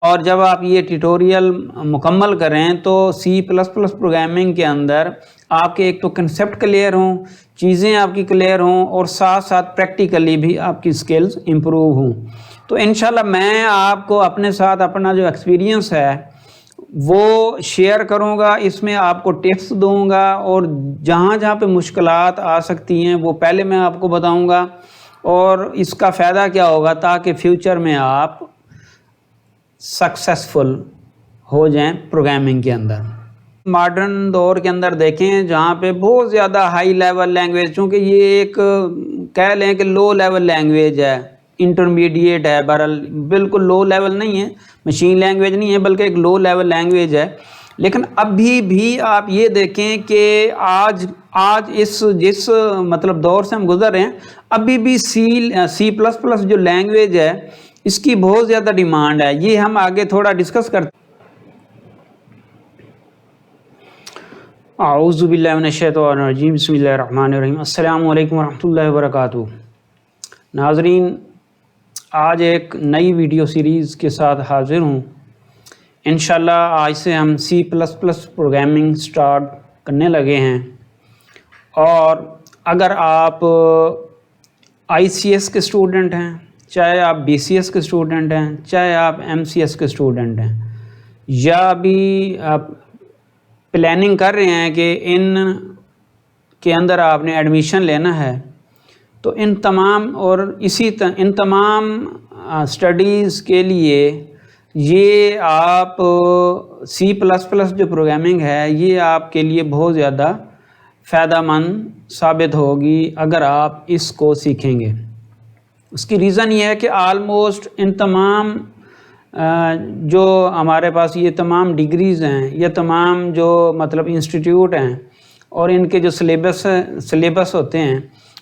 اور جب آپ یہ ٹیوٹوریل مکمل کریں تو سی پلس پلس پروگرامنگ کے اندر آپ کے ایک تو کنسیپٹ کلیئر ہوں، چیزیں آپ کی کلیئر ہوں، اور ساتھ ساتھ پریکٹیکلی بھی آپ کی سکلز امپروو ہوں۔ تو انشاءاللہ میں آپ کو اپنے ساتھ اپنا جو ایکسپیرینس ہے وہ شیئر کروں گا، اس میں آپ کو ٹپس دوں گا، اور جہاں جہاں پہ مشکلات آ سکتی ہیں وہ پہلے میں آپ کو بتاؤں گا، اور اس کا فائدہ کیا ہوگا تاکہ فیوچر میں آپ سکسیسفل ہو جائیں پروگرامنگ کے اندر۔ ماڈرن دور کے اندر دیکھیں جہاں پہ بہت زیادہ ہائی لیول لینگویج، چونکہ یہ ایک کہہ لیں کہ لو لیول لینگویج ہے، انٹرمیڈیٹ ہے، بہرحال بالکل لو لیول نہیں ہے، مشین لینگویج نہیں ہے بلکہ ایک لو لیول لینگویج ہے، لیکن ابھی بھی آپ یہ دیکھیں کہ آج جس مطلب دور سے ہم گزر رہے ہیں، ابھی بھی سی پلس پلس جو لینگویج ہے اس کی بہت زیادہ ڈیمانڈ ہے۔ یہ ہم آگے تھوڑا ڈسکس کرتے ہیں۔ اعوذ باللہ من الشیطان الرجیم، بسم اللہ الرحمن الرحیم، السلام علیکم ورحمۃ اللہ وبرکاتہ۔ ناظرین، آج ایک نئی ویڈیو سیریز کے ساتھ حاضر ہوں۔ انشاءاللہ آج سے ہم C plus plus programming start کرنے لگے ہیں، اور اگر آپ آئی سی ایس کے اسٹوڈنٹ ہیں، چاہے آپ بی سی ایس کے اسٹوڈنٹ ہیں، چاہے آپ ایم سی ایس کے اسٹوڈنٹ ہیں، یا ابھی آپ پلاننگ کر رہے ہیں کہ ان کے اندر آپ نے ایڈمیشن لینا ہے، تو ان تمام اسٹڈیز کے لیے یہ آپ سی پلس پلس جو پروگرامنگ ہے یہ آپ کے لیے بہت زیادہ فائدہ مند ثابت ہوگی اگر آپ اس کو سیکھیں گے۔ اس کی ریزن یہ ہے کہ آلموسٹ ان تمام جو ہمارے پاس یہ تمام ڈگریز ہیں، یہ تمام جو مطلب انسٹیٹیوٹ ہیں، اور ان کے جو سلیبس ہوتے ہیں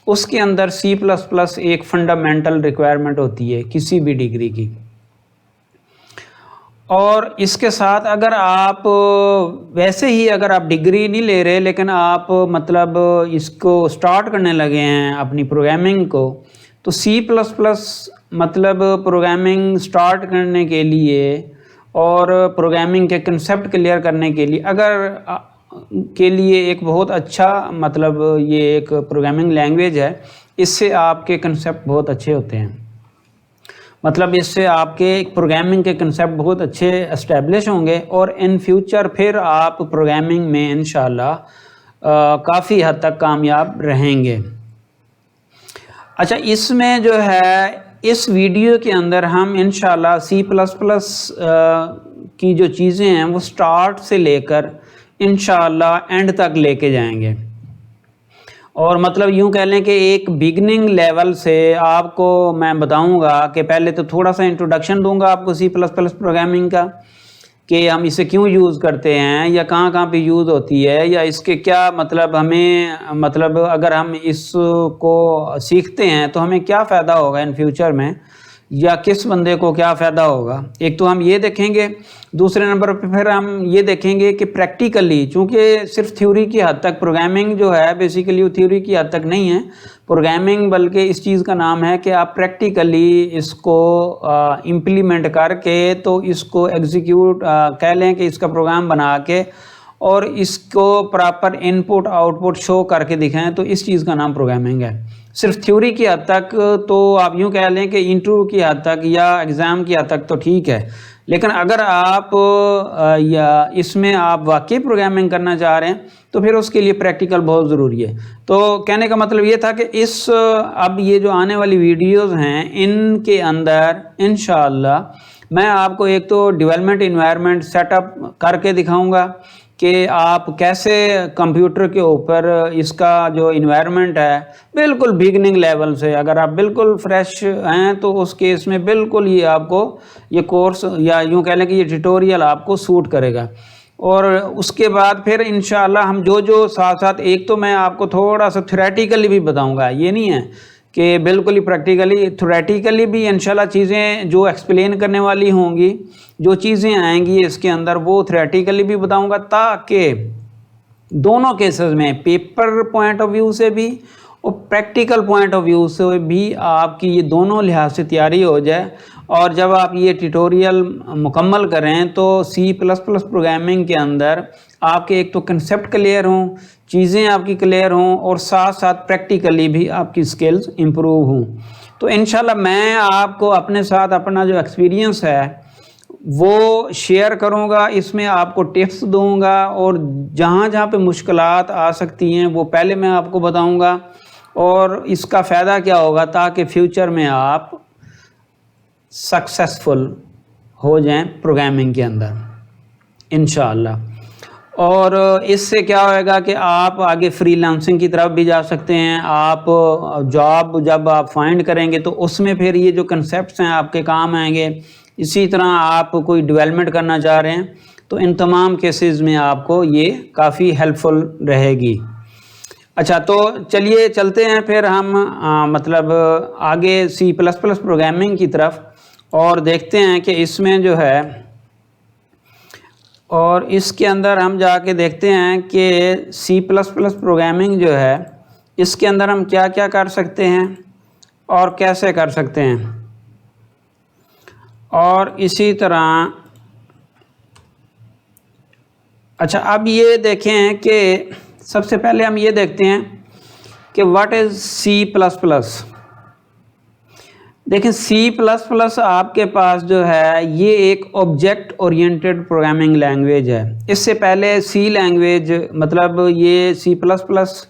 اس کے اندر سی پلس پلس ایک فنڈامنٹل ریکوائرمنٹ ہوتی ہے کسی بھی ڈگری کی۔ اور اس کے ساتھ اگر آپ ویسے ہی اگر آپ ڈگری نہیں لے رہے لیکن آپ مطلب اس کو سٹارٹ کرنے لگے ہیں اپنی پروگرامنگ کو، تو سی پلس پلس مطلب پروگرامنگ سٹارٹ کرنے کے لیے اور پروگرامنگ کے کنسیپٹ کلیئر کرنے کے لیے ایک بہت اچھا مطلب یہ ایک پروگرامنگ لینگویج ہے۔ اس سے آپ کے کنسیپٹ بہت اچھے ہوتے ہیں، مطلب اس سے آپ کے پروگرامنگ کے کنسیپٹ بہت اچھے اسٹیبلش ہوں گے، اور ان فیوچر پھر آپ پروگرامنگ میں انشاءاللہ کافی حد تک کامیاب رہیں گے۔ اچھا، اس میں جو ہے اس ویڈیو کے اندر ہم انشاءاللہ سی پلس پلس کی جو چیزیں ہیں وہ سٹارٹ سے لے کر انشاءاللہ اینڈ تک لے کے جائیں گے، اور مطلب یوں کہہ لیں کہ ایک بگننگ لیول سے آپ کو میں بتاؤں گا کہ پہلے تو تھوڑا سا انٹروڈکشن دوں گا آپ کو سی پلس پلس پروگرامنگ کا، کہ ہم اسے کیوں یوز کرتے ہیں، یا کہاں کہاں پہ یوز ہوتی ہے، یا اس کے کیا مطلب ہمیں مطلب اگر ہم اس کو سیکھتے ہیں تو ہمیں کیا فائدہ ہوگا ان فیوچر میں، یا کس بندے کو کیا فائدہ ہوگا۔ ایک تو ہم یہ دیکھیں گے، دوسرے نمبر پہ پھر ہم یہ دیکھیں گے کہ پریکٹیکلی، چونکہ صرف تھیوری کی حد تک پروگرامنگ جو ہے بیسیکلی وہ تھیوری کی حد تک نہیں ہے پروگرامنگ، بلکہ اس چیز کا نام ہے کہ آپ پریکٹیکلی اس کو امپلیمنٹ کر کے تو اس کو ایگزیکیوٹ کہہ لیں کہ اس کا پروگرام بنا کے اور اس کو پراپر ان پٹ آؤٹ پٹ شو کر کے دکھائیں، تو اس چیز کا نام پروگرامنگ ہے۔ صرف تھیوری کی حد تک تو آپ یوں کہہ لیں کہ انٹرویو کی حد تک یا ایگزام کی حد تک تو ٹھیک ہے، لیکن اگر آپ یا اس میں آپ واقعی پروگرامنگ کرنا چاہ رہے ہیں تو پھر اس کے لیے پریکٹیکل بہت ضروری ہے۔ تو کہنے کا مطلب یہ تھا کہ اب یہ جو آنے والی ویڈیوز ہیں ان کے اندر انشاءاللہ میں آپ کو ایک تو ڈیولپمنٹ انوائرمنٹ سیٹ اپ کر کے دکھاؤں گا کہ آپ کیسے کمپیوٹر کے اوپر اس کا جو انوائرمنٹ ہے بالکل بگننگ لیول سے، اگر آپ بالکل فریش ہیں تو اس کیس میں بالکل یہ آپ کو یہ کورس یا یوں کہہ لیں کہ یہ ٹیوٹوریل آپ کو سوٹ کرے گا۔ اور اس کے بعد پھر انشاءاللہ ہم جو ساتھ ساتھ ایک تو میں آپ کو تھوڑا سا تھیوریٹیکلی بھی بتاؤں گا، یہ نہیں ہے کہ بالکل ہی پریکٹیکلی، تھیوریٹیکلی بھی انشاءاللہ چیزیں جو ایکسپلین کرنے والی ہوں گی، جو چیزیں آئیں گی اس کے اندر وہ تھیوریٹیکلی بھی بتاؤں گا، تاکہ دونوں کیسز میں پیپر پوائنٹ آف ویو سے بھی اور پریکٹیکل پوائنٹ آف ویو سے بھی آپ کی یہ دونوں لحاظ سے تیاری ہو جائے، اور جب آپ یہ ٹیٹوریل مکمل کریں تو سی پلس پلس پروگرامنگ کے اندر آپ کے ایک تو کنسیپٹ کلیئر ہوں، چیزیں آپ کی کلیئر ہوں، اور ساتھ ساتھ پریکٹیکلی بھی آپ کی سکلز امپروو ہوں۔ تو انشاءاللہ میں آپ کو اپنے ساتھ اپنا جو ایکسپیرینس ہے وہ شیئر کروں گا، اس میں آپ کو ٹپس دوں گا، اور جہاں جہاں پہ مشکلات آ سکتی ہیں وہ پہلے میں آپ کو بتاؤں گا، اور اس کا فائدہ کیا ہوگا تاکہ فیوچر میں آپ سکسیسفل ہو جائیں پروگرامنگ کے اندر انشاءاللہ۔ اور اس سے کیا ہوئے گا کہ آپ آگے فری لانسنگ کی طرف بھی جا سکتے ہیں۔ آپ جاب جب آپ فائنڈ کریں گے تو اس میں پھر یہ جو کنسیپٹس ہیں آپ کے کام آئیں گے۔ اسی طرح آپ کوئی ڈیولپمنٹ کرنا چاہ رہے ہیں تو ان تمام کیسز میں آپ کو یہ کافی ہیلپ فل رہے گی۔ اچھا، تو چلیے چلتے ہیں پھر ہم مطلب آگے سی پلس پلس پروگرامنگ کی طرف، اور دیکھتے ہیں کہ اس میں جو ہے، اور اس کے اندر ہم جا کے دیکھتے ہیں کہ سی پلس پلس پروگرامنگ جو ہے اس کے اندر ہم کیا کیا کر سکتے ہیں اور کیسے کر سکتے ہیں۔ اور اسی طرح اچھا، اب یہ دیکھیں کہ سب سے پہلے ہم یہ دیکھتے ہیں کہ what is C plus plus. دیکھیں، سی پلس پلس آپ کے پاس جو ہے یہ ایک آبجیکٹ اورینٹڈ پروگرامنگ لینگویج ہے۔ اس سے پہلے سی لینگویج مطلب یہ سی پلس پلس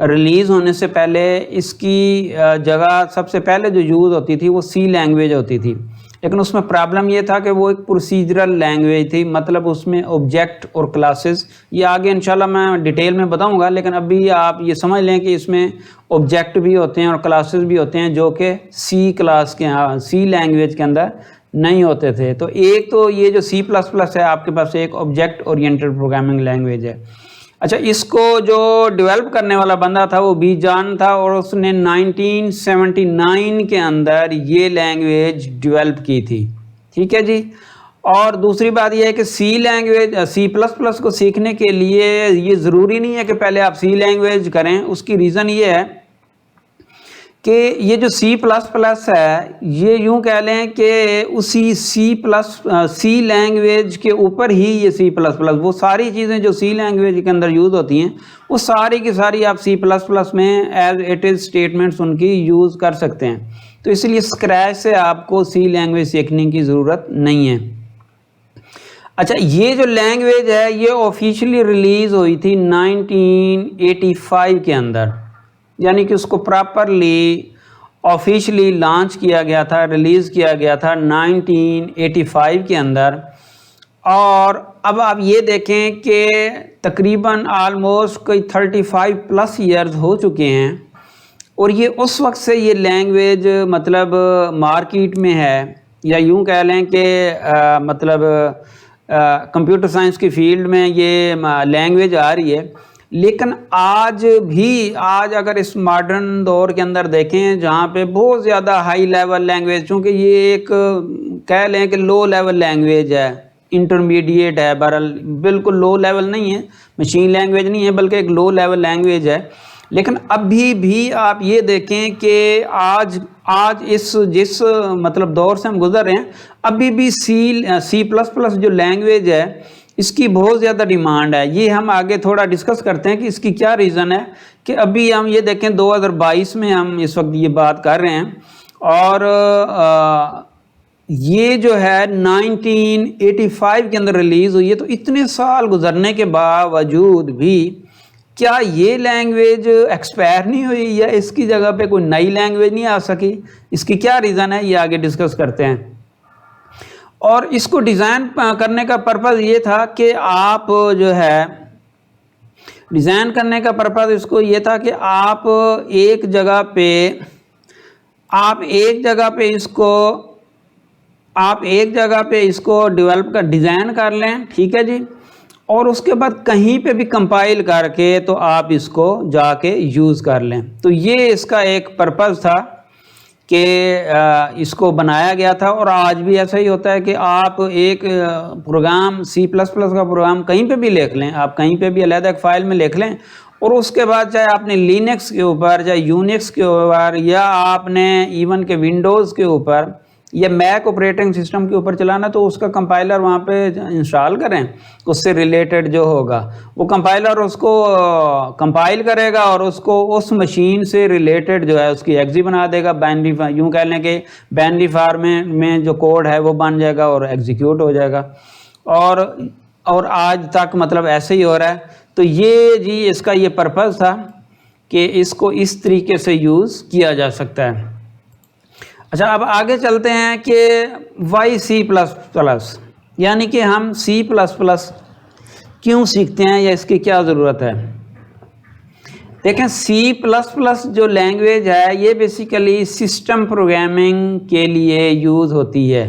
ریلیز ہونے سے پہلے اس کی جگہ سب سے پہلے جو یوز ہوتی تھی وہ سی لینگویج ہوتی تھی، لیکن اس میں پرابلم یہ تھا کہ وہ ایک پروسیجرل لینگویج تھی، مطلب اس میں آبجیکٹ اور کلاسز، یہ آگے انشاءاللہ میں ڈیٹیل میں بتاؤں گا، لیکن ابھی آپ یہ سمجھ لیں کہ اس میں آبجیکٹ بھی ہوتے ہیں اور کلاسز بھی ہوتے ہیں جو کہ سی کلاس کے سی لینگویج کے اندر نہیں ہوتے تھے۔ تو ایک تو یہ جو سی پلس پلس ہے آپ کے پاس ایک آبجیکٹ اورینٹڈ پروگرامنگ لینگویج ہے۔ اچھا، اس کو جو ڈیولپ کرنے والا بندہ تھا وہ بی جان تھا، اور اس نے 1979 کے اندر یہ لینگویج ڈیولپ کی تھی، ٹھیک ہے جی۔ اور دوسری بات یہ ہے کہ سی لینگویج سی پلس پلس کو سیکھنے کے لیے یہ ضروری نہیں ہے کہ پہلے آپ سی لینگویج کریں۔ اس کی ریزن یہ ہے کہ یہ جو سی پلس پلس ہے یہ یوں کہہ لیں کہ اسی سی لینگویج کے اوپر ہی یہ سی پلس پلس، وہ ساری چیزیں جو سی لینگویج کے اندر یوز ہوتی ہیں وہ ساری کی ساری آپ سی پلس پلس میں ایز اٹ از اسٹیٹمنٹس ان کی یوز کر سکتے ہیں۔ تو اس لیے اسکریچ سے آپ کو سی لینگویج سیکھنے کی ضرورت نہیں ہے۔ اچھا، یہ جو لینگویج ہے یہ آفیشلی ریلیز ہوئی تھی 1985 کے اندر، یعنی کہ اس کو پراپرلی آفیشلی لانچ کیا گیا تھا، ریلیز کیا گیا تھا 1985 کے اندر۔ اور اب آپ یہ دیکھیں کہ تقریباً آلموسٹ کوئی 35 پلس ایئرز ہو چکے ہیں، اور یہ اس وقت سے یہ لینگویج مطلب مارکیٹ میں ہے، یا یوں کہہ لیں کہ مطلب کمپیوٹر سائنس کی فیلڈ میں یہ لینگویج آ رہی ہے۔ لیکن آج اگر اس ماڈرن دور کے اندر دیکھیں جہاں پہ بہت زیادہ ہائی لیول لینگویج، چونکہ یہ ایک کہہ لیں کہ لو لیول لینگویج ہے، انٹرمیڈیٹ ہے، بہرحال بالکل لو لیول نہیں ہے، مشین لینگویج نہیں ہے بلکہ ایک لو لیول لینگویج ہے، لیکن ابھی بھی آپ یہ دیکھیں کہ آج جس مطلب دور سے ہم گزر رہے ہیں ابھی بھی سی پلس پلس جو لینگویج ہے اس کی بہت زیادہ ڈیمانڈ ہے۔ یہ ہم آگے تھوڑا ڈسکس کرتے ہیں کہ اس کی کیا ریزن ہے، کہ ابھی ہم یہ دیکھیں 2022 میں ہم اس وقت یہ بات کر رہے ہیں، اور یہ جو ہے 1985 کے اندر ریلیز ہوئی ہے، تو اتنے سال گزرنے کے باوجود بھی کیا یہ لینگویج ایکسپائر نہیں ہوئی، یا اس کی جگہ پہ کوئی نئی لینگویج نہیں آ سکی؟ اس کی کیا ریزن ہے یہ آگے ڈسکس کرتے ہیں۔ اور اس کو ڈیزائن کرنے کا پرپز یہ تھا کہ آپ جو ہے ڈیزائن کرنے کا پرپز اس کو یہ تھا کہ آپ ایک جگہ پہ اس کو ڈیزائن کر لیں، ٹھیک ہے جی، اور اس کے بعد کہیں پہ بھی کمپائل کر کے تو آپ اس کو جا کے یوز کر لیں۔ تو یہ اس کا ایک پرپز تھا کہ اس کو بنایا گیا تھا، اور آج بھی ایسا ہی ہوتا ہے کہ آپ ایک پروگرام سی پلس پلس کا پروگرام کہیں پہ بھی لکھ لیں، آپ کہیں پہ بھی علیحدہ ایک فائل میں لکھ لیں، اور اس کے بعد چاہے آپ نے لینکس کے اوپر، چاہے یونکس کے اوپر، یا آپ نے ایون کہ ونڈوز کے اوپر یا میک آپریٹنگ سسٹم کے اوپر چلانا، تو اس کا کمپائلر وہاں پہ انسٹال کریں، اس سے ریلیٹڈ جو ہوگا وہ کمپائلر اس کو کمپائل کرے گا اور اس کو اس مشین سے ریلیٹڈ جو ہے اس کی ایگزی بنا دے گا، بائنری، یوں کہہ لیں کہ بائنری فارمیٹ میں جو کوڈ ہے وہ بن جائے گا اور ایگزیکیوٹ ہو جائے گا. اور آج تک مطلب ایسے ہی ہو رہا ہے. تو یہ جی اس کا یہ پرپز تھا کہ اس کو اس طریقے سے یوز کیا جا سکتا ہے. اچھا، اب آگے چلتے ہیں کہ وائی سی پلس پلس، یعنی کہ ہم سی پلس پلس کیوں سیکھتے ہیں یا اس کی کیا ضرورت ہے. دیکھیں، سی پلس پلس جو لینگویج ہے یہ بیسیکلی سسٹم پروگرامنگ کے لیے یوز ہوتی ہے.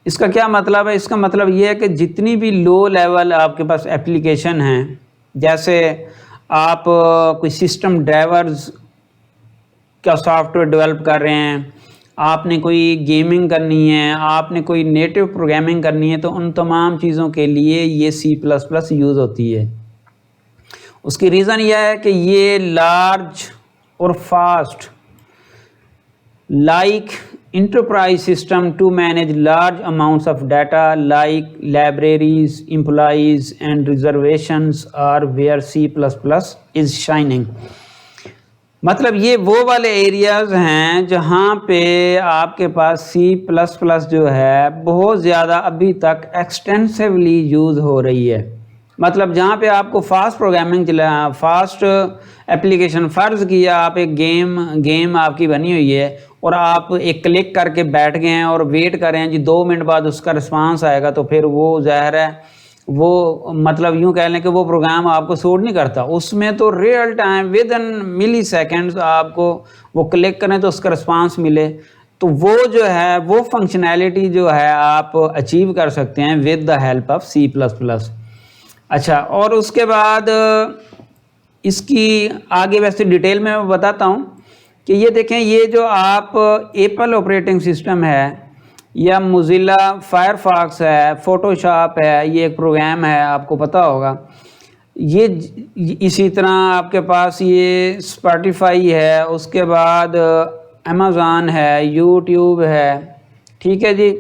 اس کا کیا مطلب ہے؟ اس کا مطلب یہ ہے کہ جتنی بھی لو لیول آپ کے پاس اپلیکیشن ہیں، جیسے آپ کوئی سسٹم ڈرائیورز کا سافٹ ویئر ڈیولپ کر رہے ہیں، آپ نے کوئی گیمنگ کرنی ہے، آپ نے کوئی نیٹو پروگرامنگ کرنی ہے، تو ان تمام چیزوں کے لیے یہ سی پلس پلس یوز ہوتی ہے. اس کی ریزن یہ ہے کہ یہ لارج اور fast like enterprise system to manage large amounts of data like libraries, employees and reservations are where C++ is shining. مطلب یہ وہ والے ایریاز ہیں جہاں پہ آپ کے پاس C++ جو ہے بہت زیادہ ابھی تک ایکسٹینسیولی یوز ہو رہی ہے. مطلب جہاں پہ آپ کو فاسٹ پروگرامنگ فاسٹ اپلیکیشن، فرض کیا آپ ایک گیم آپ کی بنی ہوئی ہے اور آپ ایک کلک کر کے بیٹھ گئے ہیں اور ویٹ کر رہے ہیں جی 2 منٹ بعد اس کا رسپانس آئے گا، تو پھر وہ ظاہر ہے وہ مطلب یوں کہہ لیں کہ وہ پروگرام آپ کو سوٹ نہیں کرتا. اس میں تو ریئل ٹائم ود ان ملی سیکنڈز آپ کو وہ کلک کریں تو اس کا رسپانس ملے. تو وہ جو ہے وہ فنکشنالٹی جو ہے آپ اچیو کر سکتے ہیں with the help of C plus plus. اچھا، اور اس کے بعد اس کی آگے ویسے ڈیٹیل میں بتاتا ہوں کہ یہ دیکھیں، یہ جو آپ ایپل آپریٹنگ سسٹم ہے یا موزیلا فائر فاکس ہے، فوٹو شاپ ہے، یہ ایک پروگرام ہے آپ کو پتہ ہوگا. یہ اسی طرح آپ کے پاس یہ اسپاٹیفائی ہے، اس کے بعد امیزون ہے، یوٹیوب ہے. ٹھیک ہے جی،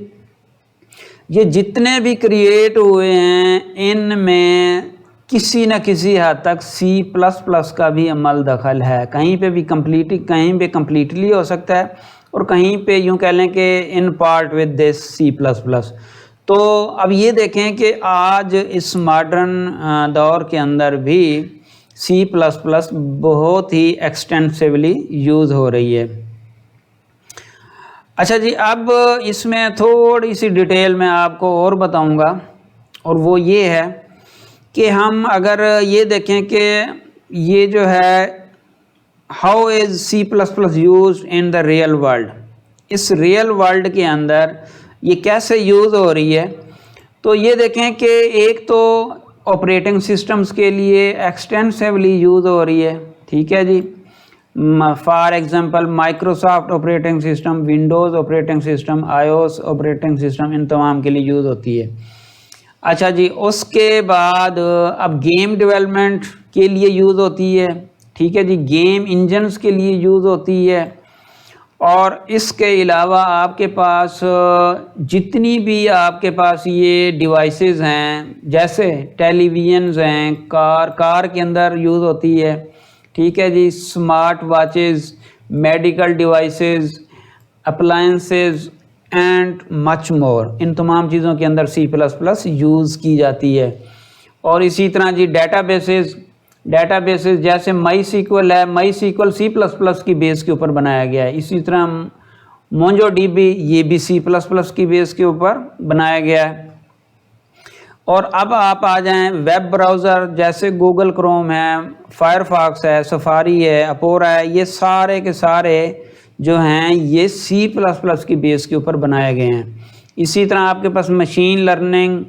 یہ جتنے بھی کریٹ ہوئے ہیں ان میں کسی نہ کسی حد تک سی پلس پلس کا بھی عمل دخل ہے. کہیں پہ بھی کمپلیٹلی ہو سکتا ہے اور کہیں پہ یوں کہہ لیں کہ in part with this C plus plus. تو اب یہ دیکھیں کہ آج اس ماڈرن دور کے اندر بھی سی پلس پلس بہت ہی ایکسٹینسیولی یوز ہو رہی ہے. اچھا جی، اب اس میں تھوڑی سی ڈیٹیل میں آپ کو اور بتاؤں گا، اور وہ یہ ہے کہ ہم اگر یہ دیکھیں کہ یہ جو ہے how is C plus plus used in the real world, اس ریئل ورلڈ کے اندر یہ کیسے یوز ہو رہی ہے. تو یہ دیکھیں کہ ایک تو آپریٹنگ سسٹمز کے لیے ایکسٹینسیولی یوز ہو رہی ہے. ٹھیک ہے جی، for example Microsoft operating system, Windows operating system, I O S operating system, ان تمام کے لیے یوز ہوتی ہے. اچھا جی، اس کے بعد اب گیم ڈیولپمنٹ کے لیے یوز ہوتی ہے. ٹھیک ہے جی، گیم انجنز کے لیے یوز ہوتی ہے. اور اس کے علاوہ آپ کے پاس جتنی بھی آپ کے پاس یہ ڈیوائسز ہیں، جیسے ٹیلی ویژنز ہیں، کار کے اندر یوز ہوتی ہے. ٹھیک ہے جی، smart watches, medical devices, appliances and much more, ان تمام چیزوں کے اندر سی پلس پلس یوز کی جاتی ہے. اور اسی طرح جی ڈیٹا بیسز جیسے مائی سیکول ہے، مائی سیکول سی پلس پلس کی بیس کے اوپر بنایا گیا ہے. اسی طرح مونجو ڈی بی، یہ بھی سی پلس پلس کی بیس کے اوپر بنایا گیا ہے. اور اب آپ آ جائیں ویب براؤزر جیسے گوگل کروم ہے، فائر فاکس ہے، سفاری ہے، اپورا ہے، یہ سارے کے سارے جو ہیں یہ سی پلس پلس کی بیس کے اوپر بنائے گئے ہیں. اسی طرح آپ کے پاس مشین لرننگ،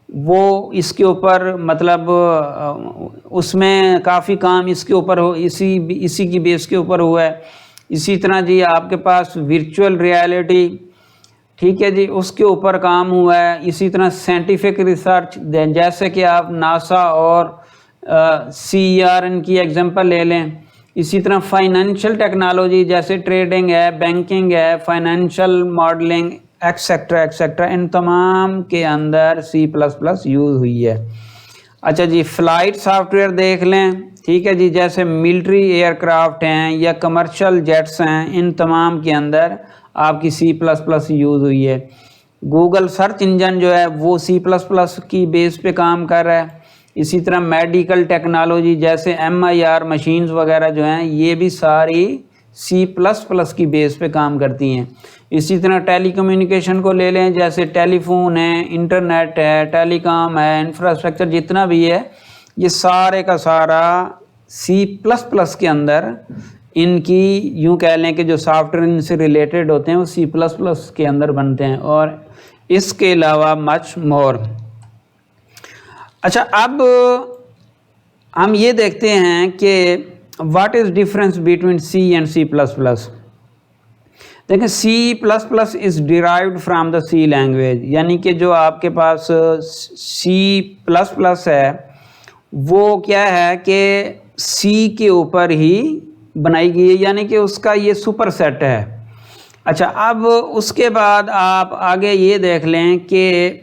وہ اس کے اوپر مطلب اس میں کافی کام اس کے اوپر اسی کی بیس کے اوپر ہوا ہے. اسی طرح جی آپ کے پاس ورچوئل ریالٹی، ٹھیک ہے جی، اس کے اوپر کام ہوا ہے. اسی طرح سائنٹیفک ریسرچ، جیسے کہ آپ ناسا اور CERN کی ایگزامپل لے لیں. اسی طرح فائنینشیل ٹیکنالوجی جیسے ٹریڈنگ ہے, بینکنگ ہے, فائنینشیل ماڈلنگ ایکسیکٹرا ایکسیکٹرا, ان تمام کے اندر C++ یوز ہوئی ہے. اچھا جی, فلائٹ سافٹ ویئر دیکھ لیں, ٹھیک ہے جی, جیسے ملٹری ایئر کرافٹ ہیں یا کمرشل جیٹس ہیں, ان تمام کے اندر آپ کی C++ یوز ہوئی ہے. گوگل سرچ انجن جو ہے وہ C++ کی بیس پہ کام کر رہا ہے. اسی طرح میڈیکل ٹیکنالوجی جیسے MIR مشینز وغیرہ جو ہیں یہ بھی ساری C++ کی بیس پہ کام کرتی ہیں. اسی طرح ٹیلی کمیونیکیشن کو لے لیں, جیسے ٹیلی فون ہے, انٹرنیٹ ہے, ٹیلی کام ہے, انفراسٹرکچر جتنا بھی ہے یہ سارے کا سارا C++ کے اندر ان کی یوں کہہ لیں کہ جو سافٹ ویئر ان سے ریلیٹڈ ہوتے ہیں وہ C++ کے اندر بنتے ہیں, اور اس کے علاوہ مچ مور. اچھا, اب ہم یہ دیکھتے ہیں کہ what is difference between C and C++. دیکھیں C++ is derived from the C language, یعنی کہ جو آپ کے پاس C++ ہے وہ کیا ہے کہ C کے اوپر ہی بنائی گئی ہے, یعنی کہ اس کا یہ سپر سیٹ ہے. اچھا, اب اس کے بعد آپ آگے یہ دیکھ لیں کہ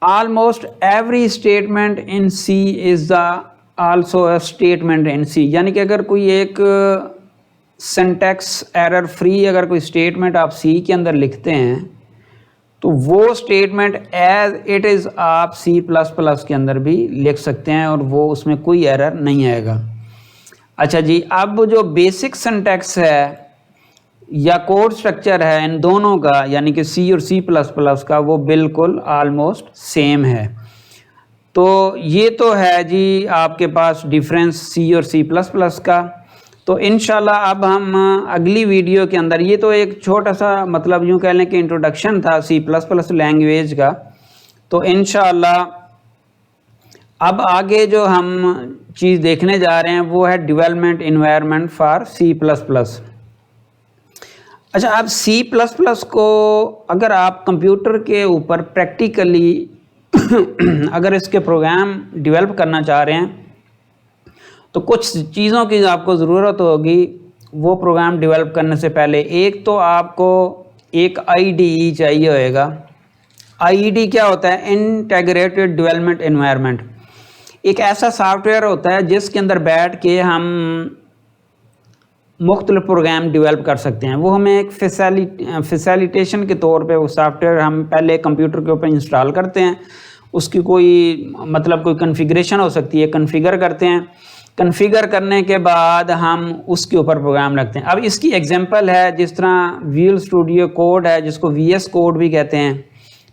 almost every statement in C is the also a statement in C, یعنی کہ اگر کوئی ایک سینٹیکس ایرر فری اگر کوئی اسٹیٹمنٹ آپ C کے اندر لکھتے ہیں تو وہ اسٹیٹمنٹ ایز اٹ از آپ C++ کے اندر بھی لکھ سکتے ہیں اور وہ اس میں کوئی ایرر نہیں آئے گا. اچھا جی, اب جو بیسک سینٹیکس ہے یا کوڈ سٹرکچر ہے ان دونوں کا, یعنی کہ C اور C++ کا, وہ بالکل آلموسٹ سیم ہے. تو یہ تو ہے جی آپ کے پاس ڈیفرنس C اور C++ کا. تو انشاءاللہ اب ہم اگلی ویڈیو کے اندر, یہ تو ایک چھوٹا سا مطلب یوں کہہ لیں کہ انٹروڈکشن تھا C++ لینگویج کا, تو انشاءاللہ اب آگے جو ہم چیز دیکھنے جا رہے ہیں وہ ہے ڈیولپمنٹ انوائرمنٹ فار C++. اچھا, اب C++ کو اگر آپ کمپیوٹر کے اوپر پریکٹیکلی اگر اس کے پروگرام ڈیولپ کرنا چاہ رہے ہیں تو کچھ چیزوں کی آپ کو ضرورت ہوگی وہ پروگرام ڈیولپ کرنے سے پہلے. ایک تو آپ کو ایک IDE چاہیے ہوئے گا. IDE کیا ہوتا ہے؟ Integrated development environment. ایک ایسا سافٹ ویئر ہوتا ہے جس کے اندر بیٹھ کے ہم مختلف پروگرام ڈیولپ کر سکتے ہیں. وہ ہمیں ایک فیسیلیٹیشن کے طور پہ وہ سافٹ ویئر ہم پہلے کمپیوٹر کے اوپر انسٹال کرتے ہیں. اس کی کوئی مطلب کوئی کنفیگریشن ہو سکتی ہے, کنفیگر کرتے ہیں. کنفیگر کرنے کے بعد ہم اس کے اوپر پروگرام رکھتے ہیں. اب اس کی ایگزامپل ہے جس طرح ویژول اسٹوڈیو کوڈ ہے جس کو VS کوڈ بھی کہتے ہیں,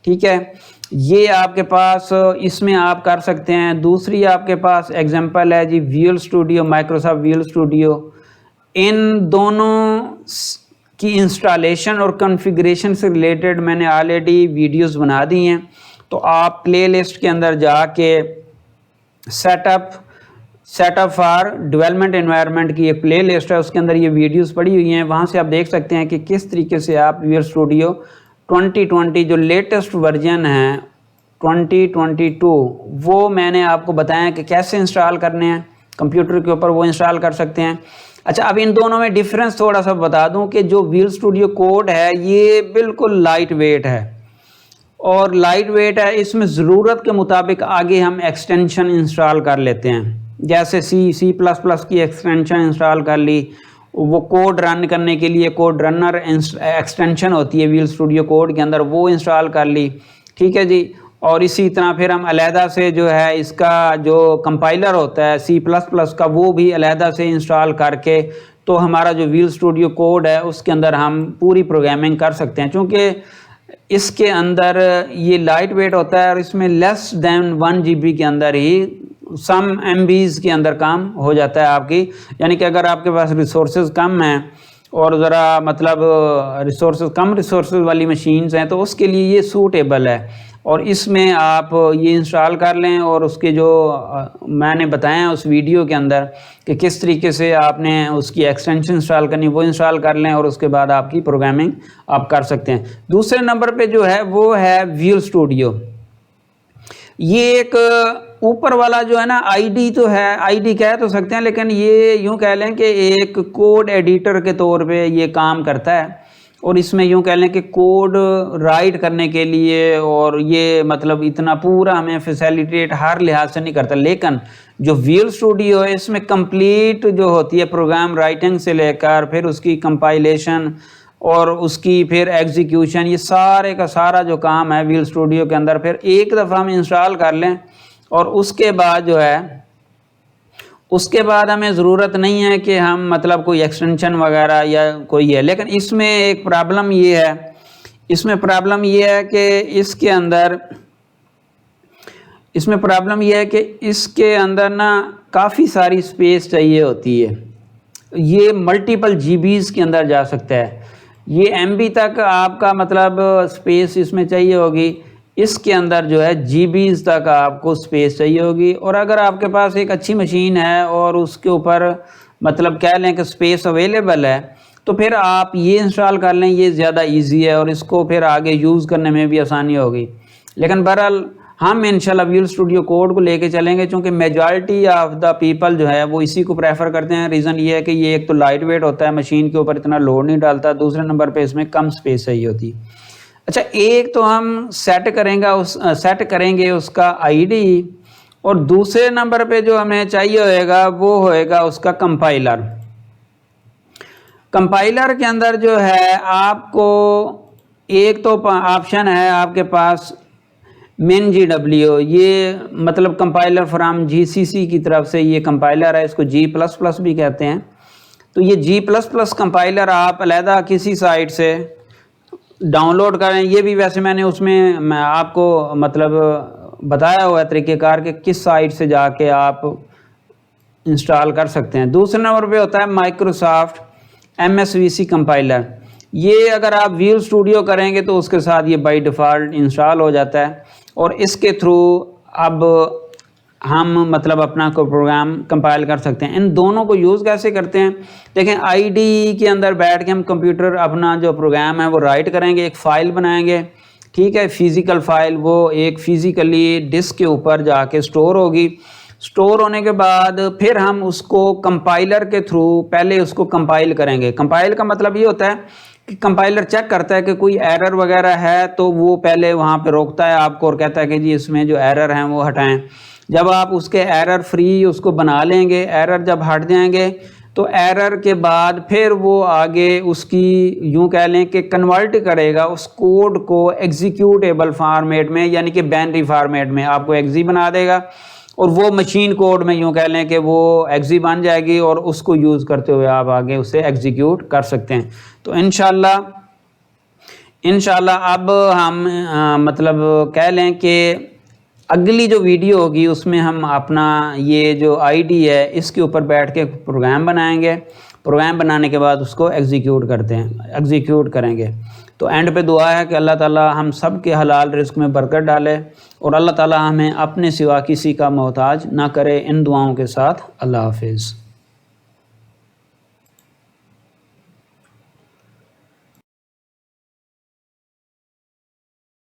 ٹھیک ہے, یہ آپ کے پاس اس میں آپ کر سکتے ہیں. دوسری آپ کے پاس ایگزامپل ہے جی Visual Studio, Microsoft Visual Studio. ان دونوں کی انسٹالیشن اور کنفیگریشن سے ریلیٹڈ میں نے آلریڈی ویڈیوز بنا دی ہیں, تو آپ پلے لسٹ کے اندر جا کے set up for development environment کی ایک پلے لسٹ ہے, اس کے اندر یہ ویڈیوز پڑی ہوئی ہیں. وہاں سے آپ دیکھ سکتے ہیں کہ کس طریقے سے آپ ویژول اسٹوڈیو 2020 جو لیٹسٹ ورژن ہے 2022 وہ میں نے آپ کو بتایا کہ کیسے انسٹال کرنے ہیں کمپیوٹر کے اوپر, وہ انسٹال کر سکتے ہیں. اچھا, اب ان دونوں میں ڈیفرنس تھوڑا سا بتا دوں کہ جو ویژول اسٹوڈیو کوڈ ہے یہ بالکل لائٹ ویٹ ہے, اور لائٹ ویٹ ہے اس میں ضرورت کے مطابق آگے ہم ایکسٹینشن انسٹال کر لیتے ہیں. جیسے C++ کی ایکسٹینشن انسٹال کر لی, وہ کوڈ رن کرنے کے لیے کوڈ رنر ایکسٹینشن ہوتی ہے ویژول اسٹوڈیو کوڈ کے اندر, وہ انسٹال کر لی, ٹھیک ہے جی. اور اسی طرح پھر ہم علیحدہ سے جو ہے اس کا جو کمپائلر ہوتا ہے C++ کا وہ بھی علیحدہ سے انسٹال کر کے تو ہمارا جو ویژول اسٹوڈیو کوڈ ہے اس کے اندر ہم پوری پروگرامنگ کر سکتے ہیں. چونکہ اس کے اندر یہ لائٹ ویٹ ہوتا ہے اور اس میں لیس دین 1 GB کے اندر ہی سم MBs کے اندر کام ہو جاتا ہے آپ کی. یعنی کہ اگر آپ کے پاس ریسورسز کم ہیں اور ذرا مطلب کم ریسورسز والی مشینز ہیں تو اس کے لیے یہ سوٹیبل ہے, اور اس میں آپ یہ انسٹال کر لیں. اور اس کے جو میں نے بتایا ہے اس ویڈیو کے اندر کہ کس طریقے سے آپ نے اس کی ایکسٹینشن انسٹال کرنی, وہ انسٹال کر لیں اور اس کے بعد آپ کی پروگرامنگ آپ کر سکتے ہیں. دوسرے نمبر پہ جو ہے وہ ہے ویژول اسٹوڈیو. یہ ایک اوپر والا جو ہے نا آئی ڈی تو ہے، آئی ڈی کہہ تو سکتے ہیں، لیکن یہ یوں کہہ لیں کہ ایک کوڈ ایڈیٹر کے طور پہ یہ کام کرتا ہے، اور اس میں یوں کہہ لیں کہ کوڈ رائٹ کرنے کے لیے، اور یہ مطلب اتنا پورا ہمیں فیسیلیٹیٹ ہر لحاظ سے نہیں کرتا. لیکن جو ویژول اسٹوڈیو ہے اس میں کمپلیٹ جو ہوتی ہے پروگرام رائٹنگ سے لے کر پھر اس کی کمپائلیشن اور اس کی پھر ایگزیکیوشن، یہ سارے کا سارا جو کام ہے ویژول اسٹوڈیو کے اندر پھر ایک دفعہ ہم انسٹال کر لیں، اور اس کے بعد جو ہے اس کے بعد ہمیں ضرورت نہیں ہے کہ ہم مطلب کوئی ایکسٹینشن وغیرہ یا کوئی ہے. لیکن اس میں ایک پرابلم یہ ہے، اس میں پرابلم یہ ہے کہ اس کے اندر نا کافی ساری سپیس چاہیے ہوتی ہے. یہ ملٹیپل جی بیز کے اندر جا سکتا ہے، یہ ایم بی تک آپ کا مطلب سپیس اس میں چاہیے ہوگی، اس کے اندر جو ہے جی بیز تک آپ کو سپیس چاہیے ہوگی. اور اگر آپ کے پاس ایک اچھی مشین ہے اور اس کے اوپر مطلب کہہ لیں کہ سپیس اویلیبل ہے تو پھر آپ یہ انسٹال کر لیں، یہ زیادہ ایزی ہے اور اس کو پھر آگے یوز کرنے میں بھی آسانی ہوگی. لیکن بہرحال ہم انشاءاللہ ویژول اسٹوڈیو کوڈ کو لے کے چلیں گے، چونکہ میجارٹی آف دا پیپل جو ہے وہ اسی کو پریفر کرتے ہیں. ریزن یہ ہے کہ یہ ایک تو لائٹ ویٹ ہوتا ہے، مشین کے اوپر اتنا لوڈ نہیں ڈالتا، دوسرے نمبر پہ اس میں کم سپیس چاہیے ہوتی. اچھا، ایک تو ہم سیٹ کریں گے اس کا آئی ڈی، اور دوسرے نمبر پہ جو ہمیں چاہیے ہوئے گا وہ ہوئے گا اس کا کمپائلر. کمپائلر کے اندر جو ہے آپ کو ایک تو آپشن ہے آپ کے پاس مین جی ڈبلیو، یہ مطلب کمپائلر فرام جی سی سی کی طرف سے یہ کمپائلر ہے، اس کو جی پلس پلس بھی کہتے ہیں. تو یہ جی پلس پلس کمپائلر آپ علیحدہ کسی سائٹ سے ڈاؤن لوڈ کریں. یہ بھی ویسے میں نے اس میں آپ کو مطلب بتایا ہوا ہے طریقہ کار کہ کس سائٹ سے جا کے آپ انسٹال کر سکتے ہیں. دوسرے نمبر پہ ہوتا ہے مائکروسافٹ ایم ایس وی سی کمپائلر. یہ اگر آپ ویژول اسٹوڈیو کریں گے تو اس کے ساتھ یہ بائی ڈیفالٹ انسٹال ہو جاتا ہے، اور اس کے تھرو اب ہم مطلب اپنا کوئی پروگرام کمپائل کر سکتے ہیں. ان دونوں کو یوز کیسے کرتے ہیں دیکھیں، آئی ڈی کے اندر بیٹھ کے ہم کمپیوٹر اپنا جو پروگرام ہے وہ رائٹ کریں گے، ایک فائل بنائیں گے، ٹھیک ہے، فزیکل فائل، وہ ایک فزیکلی ڈسک کے اوپر جا کے سٹور ہوگی. سٹور ہونے کے بعد پھر ہم اس کو کمپائلر کے تھرو پہلے اس کو کمپائل کریں گے. کمپائل کا مطلب یہ ہوتا ہے کہ کمپائلر چیک کرتا ہے کہ کوئی ایرر وغیرہ ہے تو وہ پہلے وہاں پہ روکتا ہے آپ کو اور کہتا ہے کہ جی اس میں جو ایرر ہیں وہ ہٹائیں. جب آپ اس کے ایرر فری اس کو بنا لیں گے، ایرر جب ہٹ جائیں گے تو ایرر کے بعد پھر وہ آگے اس کی یوں کہہ لیں کہ کنورٹ کرے گا اس کوڈ کو ایگزیکیوٹیبل فارمیٹ میں، یعنی کہ بائنری فارمیٹ میں آپ کو ایگزی بنا دے گا، اور وہ مشین کوڈ میں یوں کہہ لیں کہ وہ ایگزی بن جائے گی، اور اس کو یوز کرتے ہوئے آپ آگے اسے ایگزیکیوٹ کر سکتے ہیں. تو انشاءاللہ اب ہم مطلب کہہ لیں کہ اگلی جو ویڈیو ہوگی اس میں ہم اپنا یہ جو آئی ڈی ہے اس کے اوپر بیٹھ کے پروگرام بنائیں گے. پروگرام بنانے کے بعد اس کو ایگزیکیوٹ کریں گے. تو اینڈ پہ دعا ہے کہ اللہ تعالی ہم سب کے حلال رزق میں برکت ڈالے، اور اللہ تعالی ہمیں اپنے سوا کسی کا محتاج نہ کرے. ان دعاؤں کے ساتھ اللہ حافظ.